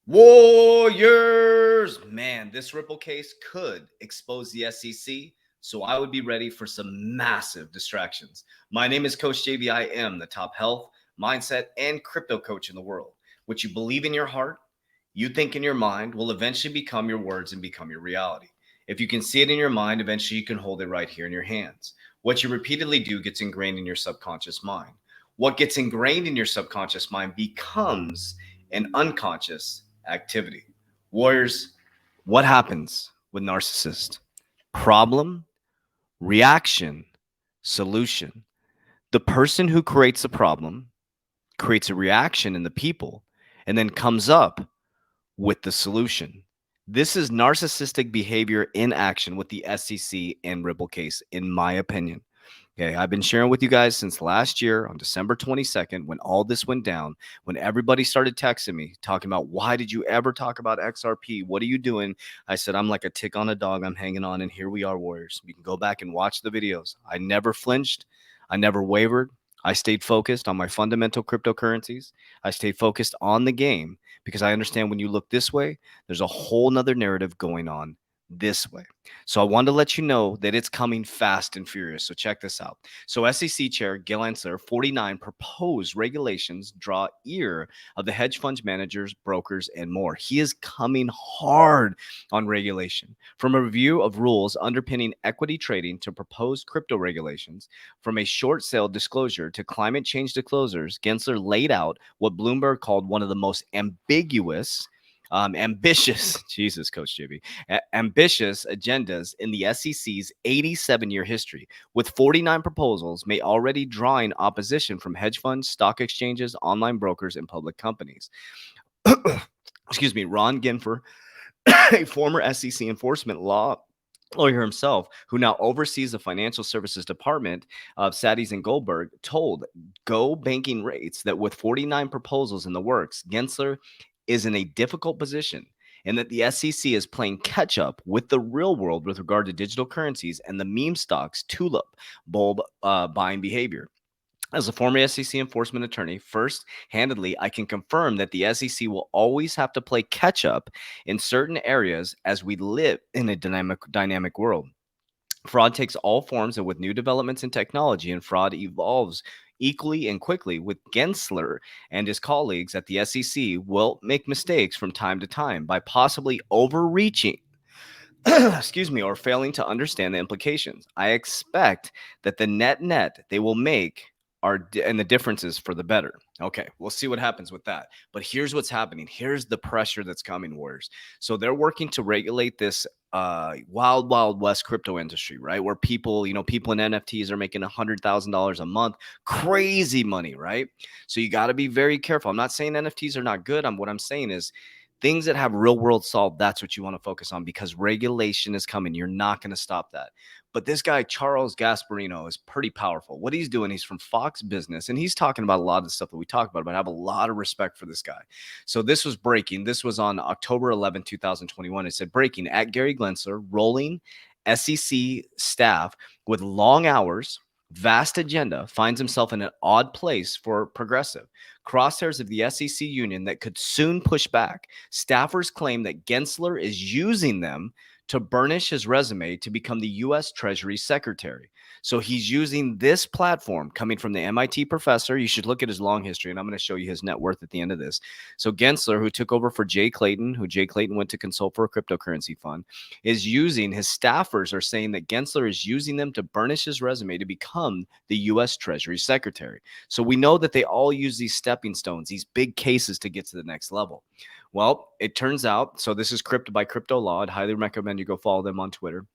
Warriors! Man, this Ripple case could expose the SEC, so I would be ready for some massive distractions. My name is Coach JB. I am the top health, mindset, and crypto coach in the world. What you believe in your heart, you think in your mind, will eventually become your words and become your reality. If you can see it in your mind, eventually you can hold it right here in your hands. What you repeatedly do gets ingrained in your subconscious mind. What gets ingrained in your subconscious mind becomes an unconscious activity. Warriors, what happens with narcissist? Problem, reaction, solution. The person who creates the problem creates a reaction in the people and then comes up with the solution. This is narcissistic behavior in action with the SEC and Ripple case, in my opinion. Okay, I've been sharing with you guys since last year on December 22nd when all this went down, when everybody started texting me talking about why did you ever talk about XRP? What are you doing? I said, I'm like a tick on a dog. I'm hanging on. And here we are, Warriors. You can go back and watch the videos. I never flinched. I never wavered. I stayed focused on my fundamental cryptocurrencies. I stayed focused on the game because I understand when you look this way, there's a whole nother narrative going on this way. So I wanted to let you know that it's coming fast and furious. So check this out. So SEC Chair Gil Ansler, 49, proposed regulations draw ear of the hedge funds managers, brokers, and more. He is coming hard on regulation. From a review of rules underpinning equity trading to proposed crypto regulations, from a short sale disclosure to climate change disclosures, Gensler laid out what Bloomberg called one of the most ambiguous ambitious, Jesus, Coach JB, ambitious agendas in the SEC's 87-year history, with 49 proposals may already drawing opposition from hedge funds, stock exchanges, online brokers, and public companies. Excuse me, Ron Ginfer, a former SEC enforcement lawyer himself, who now oversees the financial services department of Saddies and Goldberg, told Go Banking Rates that with 49 proposals in the works, Gensler is in a difficult position and that the SEC is playing catch up with the real world with regard to digital currencies and the meme stocks tulip bulb buying behavior. As a former SEC enforcement attorney, first handedly, I can confirm that the SEC will always have to play catch up in certain areas as we live in a dynamic world. Fraud takes all forms, and with new developments in technology, and fraud evolves equally and quickly, with Gensler and his colleagues at the SEC will make mistakes from time to time by possibly overreaching excuse me, or failing to understand the implications. I expect that the net they will make and the differences for the better. Okay, we'll see what happens with that. But here's what's happening. Here's the pressure that's coming, Warriors. So they're working to regulate this wild west crypto industry, right? Where people, people in NFTs are making $100,000 a month, crazy money, right? So you got to be very careful. I'm not saying NFTs are not good. What I'm saying is things that have real world solved, that's what you want to focus on because regulation is coming. You're not going to stop that. But this guy, Charles Gasparino, is pretty powerful. What he's doing, he's from Fox Business, and he's talking about a lot of the stuff that we talk about, but I have a lot of respect for this guy. So this was breaking. This was on October 11, 2021. It said, breaking at Gary Gensler, rolling SEC staff with long hours, vast agenda, finds himself in an odd place for progressive. Crosshairs of the SEC union that could soon push back. Staffers claim that Gensler is using them to burnish his resume to become the U.S. Treasury Secretary. So he's using this platform coming from the MIT professor. You should look at his long history, and I'm going to show you his net worth at the end of this. So Gensler, who took over for Jay Clayton, who Jay Clayton went to consult for a cryptocurrency fund, is using, his staffers are saying that Gensler is using them to burnish his resume to become the U.S. Treasury Secretary. So we know that they all use these stepping stones, these big cases to get to the next level. Well, it turns out, so this is Crypto by Crypto Law. I'd highly recommend you go follow them on Twitter.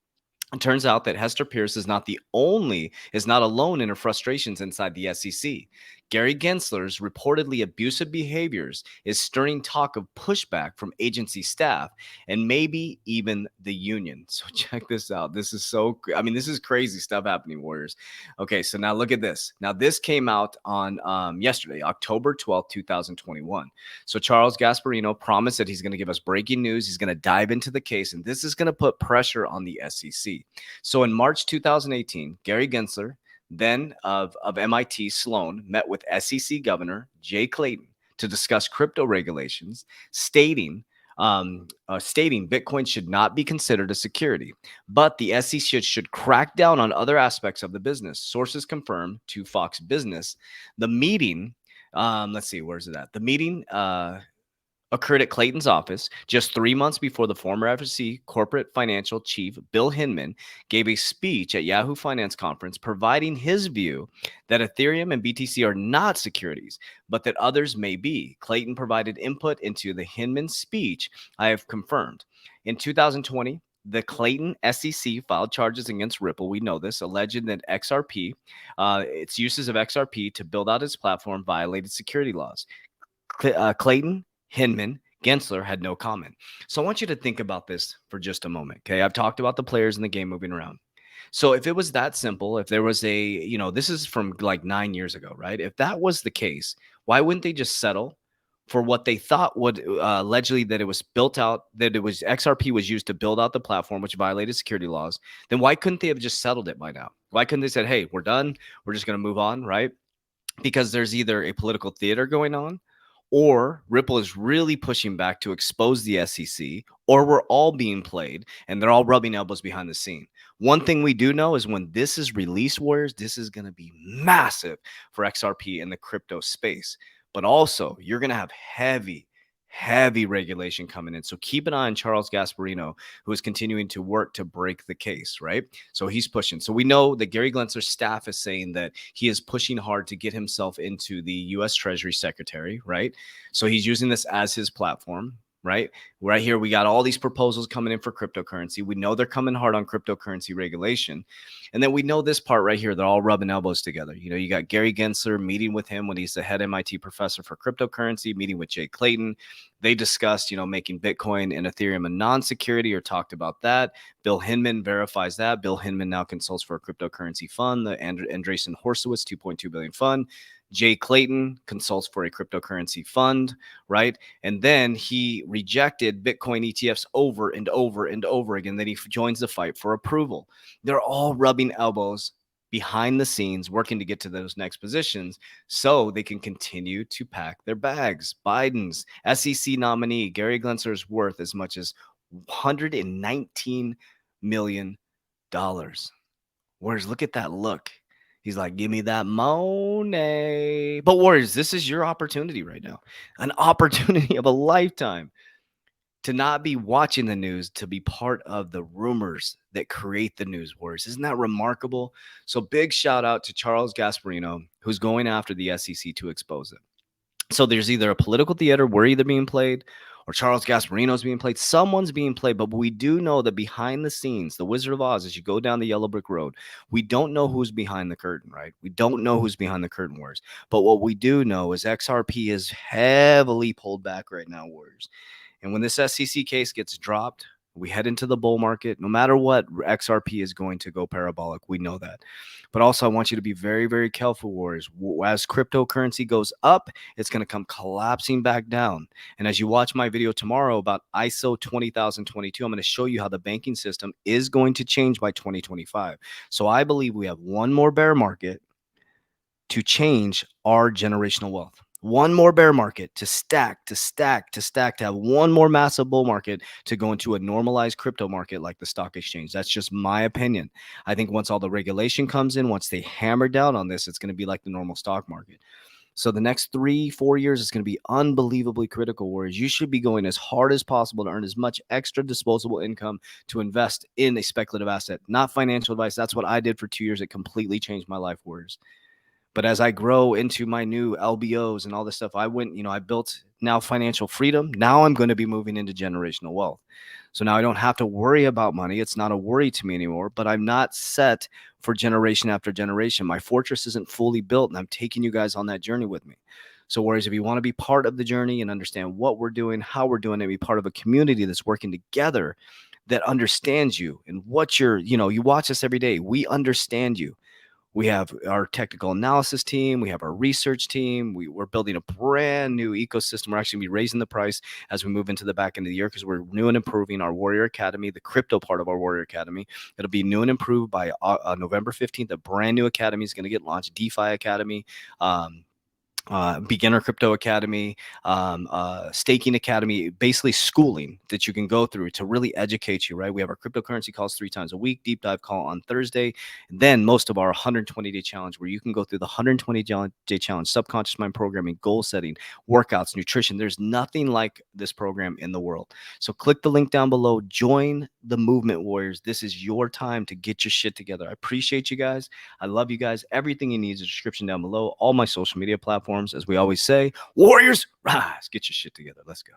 It turns out that Hester Pierce is not alone in her frustrations inside the SEC. Gary Gensler's reportedly abusive behaviors is stirring talk of pushback from agency staff and maybe even the union. So check this out. This is crazy stuff happening, Warriors. Okay, so now look at this. Now this came out on yesterday, October 12th, 2021. So Charles Gasparino promised that he's going to give us breaking news. He's going to dive into the case, and this is going to put pressure on the SEC. So in March 2018, Gary Gensler, then of MIT Sloan, met with SEC Governor Jay Clayton to discuss crypto regulations, stating Bitcoin should not be considered a security, but the SEC should crack down on other aspects of the business. Sources confirm to Fox Business. The meeting, let's see, where's it at? The meeting occurred at Clayton's office just 3 months before the former FTC corporate financial chief, Bill Hinman, gave a speech at Yahoo Finance Conference providing his view that Ethereum and BTC are not securities, but that others may be. Clayton provided input into the Hinman speech I have confirmed. In 2020, the Clayton SEC filed charges against Ripple. We know this, alleging that its uses of XRP to build out its platform violated security laws. Clayton, Hinman, Gensler had no comment. So I want you to think about this for just a moment. Okay. I've talked about the players in the game moving around. So if it was that simple, if there was this is from like 9 years ago, right? If that was the case, why wouldn't they just settle for what they thought would allegedly that it was built out, that it was XRP was used to build out the platform, which violated security laws? Then why couldn't they have just settled it by now? Why couldn't they said, hey, we're done. We're just going to move on, right? Because there's either a political theater going on, or Ripple is really pushing back to expose the SEC, or we're all being played and they're all rubbing elbows behind the scene. One thing we do know is when this is released, Warriors, this is going to be massive for XRP in the crypto space. But also, you're going to have heavy regulation coming in. So keep an eye on Charles Gasparino, who is continuing to work to break the case, right? So he's pushing. So we know that Gary Gensler's staff is saying that he is pushing hard to get himself into the U.S. Treasury Secretary, right? So he's using this as his platform. Right here, we got all these proposals coming in for cryptocurrency. We know they're coming hard on cryptocurrency regulation. And then we know this part right here, they're all rubbing elbows together. You got Gary Gensler meeting with him when he's the head MIT professor for cryptocurrency, meeting with Jay Clayton. They discussed, making Bitcoin and Ethereum a non-security, or talked about that. Bill Hinman verifies that. Bill Hinman now consults for a cryptocurrency fund, the Andreessen Horowitz $2.2 billion fund. Jay Clayton consults for a cryptocurrency fund, right? And then he rejected Bitcoin ETFs over and over and over again. Then he joins the fight for approval. They're all rubbing elbows behind the scenes, working to get to those next positions so they can continue to pack their bags. Biden's SEC nominee, Gary Gensler, is worth as much as $119 million. Whereas, look at that look. He's like, give me that money. But Warriors, this is your opportunity right now. An opportunity of a lifetime to not be watching the news, to be part of the rumors that create the news, Warriors. Isn't that remarkable? So big shout out to Charles Gasparino, who's going after the SEC to expose it. So there's either a political theater, we're either being played, or Charles Gasparino's being played. Someone's being played, but we do know that behind the scenes, the Wizard of Oz, as you go down the yellow brick road, we don't know who's behind the curtain, right? We don't know who's behind the curtain, Warriors. But what we do know is XRP is heavily pulled back right now, Warriors. And when this SEC case gets dropped, we head into the bull market. No matter what, XRP is going to go parabolic. We know that. But also, I want you to be very, very careful, Warriors. As cryptocurrency goes up, it's going to come collapsing back down. And as you watch my video tomorrow about ISO 20022, I'm going to show you how the banking system is going to change by 2025. So I believe we have one more bear market to change our generational wealth. One more bear market to stack, to have one more massive bull market to go into a normalized crypto market like the stock exchange. That's just my opinion. I think once all the regulation comes in, once they hammer down on this, it's going to be like the normal stock market. So the next 3-4 years is going to be unbelievably critical, whereas you should be going as hard as possible to earn as much extra disposable income to invest in a speculative asset, not financial advice. That's what I did for 2 years. It completely changed my life, Warriors. But as I grow into my new LBOs and all this stuff, I built now financial freedom. Now I'm going to be moving into generational wealth. So now I don't have to worry about money. It's not a worry to me anymore, but I'm not set for generation after generation. My fortress isn't fully built, and I'm taking you guys on that journey with me. So Warriors, if you want to be part of the journey and understand what we're doing, how we're doing it, be part of a community that's working together, that understands you and what you watch us every day. We understand you. We have our technical analysis team. We have our research team. We're building a brand new ecosystem. We're actually going to be raising the price as we move into the back end of the year because we're new and improving our Warrior Academy, the crypto part of our Warrior Academy. It'll be new and improved by November 15th. A brand new academy is going to get launched, DeFi Academy. beginner crypto academy, staking academy, basically schooling that you can go through to really educate you, right? We have our cryptocurrency calls 3 times a week, deep dive call on Thursday, and then most of our 120-day challenge where you can go through the 120-day challenge, subconscious mind programming, goal setting, workouts, nutrition. There's nothing like this program in the world. So click the link down below, join the movement warriors. This is your time to get your shit together. I appreciate you guys. I love you guys. Everything you need is a description down below. All my social media platforms, as we always say, warriors, rise, get your shit together. Let's go.